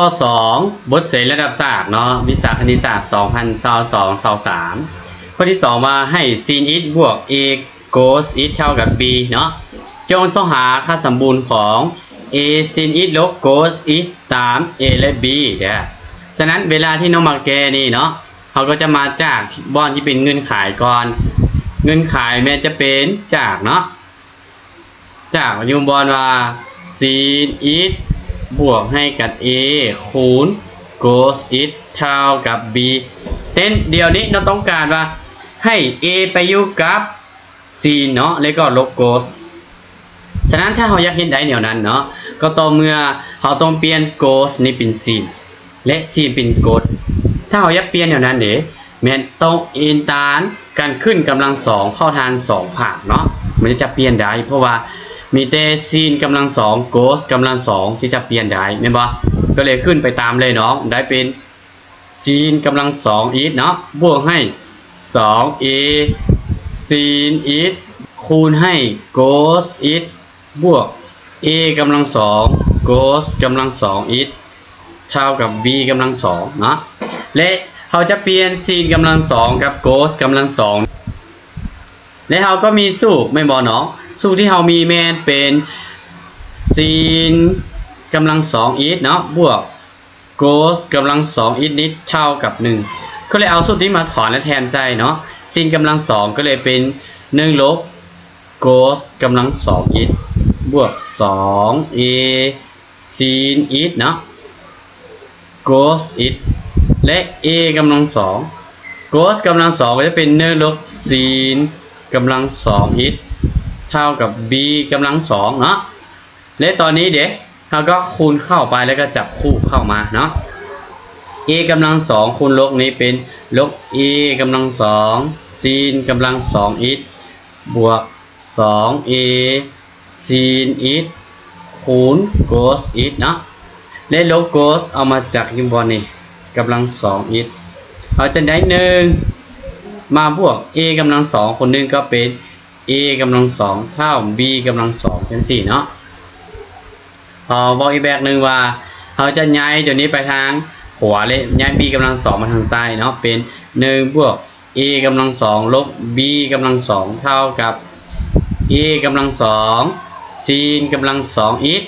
ข้อ2บทเสรีระดับศาสตร์เนาะวิชาคณิตศาสตร์2022-23ข้อที่2มาให้ sin x บวก a cos x เท่ากับ b เนาะจงหาค่าสมบูรณ์ของ a sin x ลบ cos x ตาม a และ b เด้อฉะนั้นเวลาที่น้องมาแกนี่เนาะเขาก็จะมาจากบอนที่เป็นเงินขายก่อนเงินขายแม้จะเป็นจากเนาะจากยูบอลว่า sin x บวกให้กับ a คูณ cos x เท่ากับ b เดี๋ยวนี้เราต้องการว่าให้ a ไปอยู่กับ sin เนาะแล้วก็ลบ cos ฉะนั้นถ้าเราอยากเห็นได้แนวนั้นเนาะก็ต่อเมื่อเราต้องเปลี่ยน cos นี่เป็น sin และ sin เป็น cos ถ้าเราอยากเปลี่ยนแนวนั้นแม้ต้องอินตานการขึ้นกำลังสองเข้าทาง2 ภาคเนาะมันจะเปลี่ยนได้เพราะว่ามีแต่ sin กำลังสอง cos กำลังสองที่จะเปลี่ยนได้แม่นบ่ก็เลยขึ้นไปตามเลยเนาะได้เป็น sin กำลังสอง x เนาะบวกให้ 2a sin x คูณให้ cos x บวก a กำลังสอง cos กำลังสอง x เท่ากับ b กำลังสองเนาะและเราจะเปลี่ยน sin กำลังสองกับ cos กำลังสองและเราก็มีสูตรไม่บอกเนาะสูตรที่เรามีแมนเป็น sin กำลังสอง x เนาะบวก cos กำลังสอง x นี้เท่ากับ1ก็เลยเอาสูตรนี้มาถอนและแทนใจเนาะ sin กำลังสองก็เลยเป็น1ลบ cos กำลังสอง x บวก 2a sin x เนาะ cos x และ a กำลังสอง cos กำลังสองก็จะเป็น1ลบ sin กำลังสอง x เท่ากับ b กำลังสองเนาะและตอนนี้เด็กเราก็คูณเข้าไปแล้วก็จับคู่เข้ามาเนาะ a กำลังสองคูณลบนี้เป็นลบ a กำลังสอง sin กำลังสอง x บวก 2a sin x คูณ cos x เนาะและลบ cos เอามาจากยูบอลนี่กำลังสอง x เราจะได้1มาบวก a กำลังสองคนนึงก็เป็น a กำลังสองเท่า b กำลังสองเป็น4เนาะบอกอีกแบบหนึ่งว่าเราจะย้ายตัวนี้ไปทางขวาเลยย้าย b กำลังสองมาทางซ้ายเนาะเป็น1บวก a กำลังสองลบ b กำลังสองเท่ากับ a กำลังสอง sin กำลังสอง x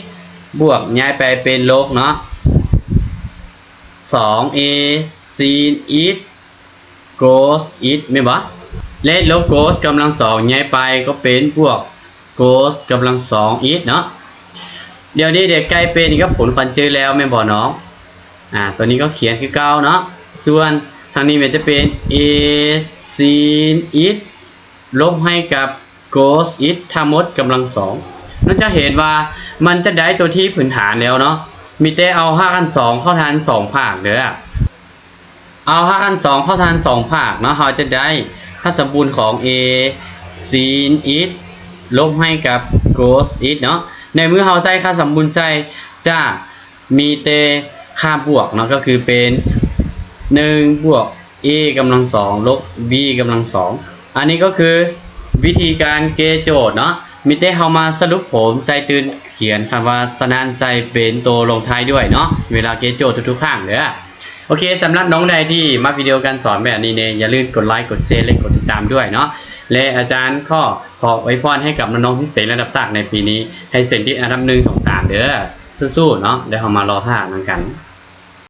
บวกย้ายไปเป็นลบเนาะ 2a sin x cos x ไม่บ่และลบ cos กำลังสองย้ายไปก็เป็นบวก cos กำลังสอง x เนาะเดี๋ยวนี้เด็กใกล้เป็นก็ผลฟันเจอแล้วไม่บอกน้องตัวนี้ก็เขียนคือเก้าเนาะส่วนทางนี้มันจะเป็น a sin x ลบให้กับ cos x ทั้งหมดกำลังสองเราจะเห็นว่ามันจะได้ตัวที่พื้นฐานแล้วเนาะมีแต่เอา5กัน2เข้าทาน2 ภาคเด้อเอา5กัน2เข้าทาน2 ภาคเนาะเราจะได้ค่าสมบูรณ์ของ a sin x ลบให้กับ cos x เนาะในเมื่อเราใส่ค่าสมบูรณ์ใส่จะมีแต่ค่าบวกเนาะก็คือเป็น1บวก a กำลังสองลบ b กำลังสองอันนี้ก็คือวิธีการเกณฑ์โจทย์เนาะมีแต่เรามาสรุปผมใส่ตื่นเขียนคำว่าสนานใส่เป็นตัวลงท้ายด้วยเนาะเวลาเกณฑ์โจทย์ทุกๆครั้งเด้อโอเคสำหรับน้องใดที่มาวิดีโอการสอนแบบนี้เนี่ยอย่าลืมกดไลค์กดแชร์และกดติดตามด้วยเนาะและอาจารย์ขอไว้พรให้กับน้องๆที่เสร็จระดับศักดิ์ในปีนี้ให้เสร็จที่อันดับ1 2 3เด้อสู้ๆเนาะเดี๋ยวเรามารอท่านั่งกัน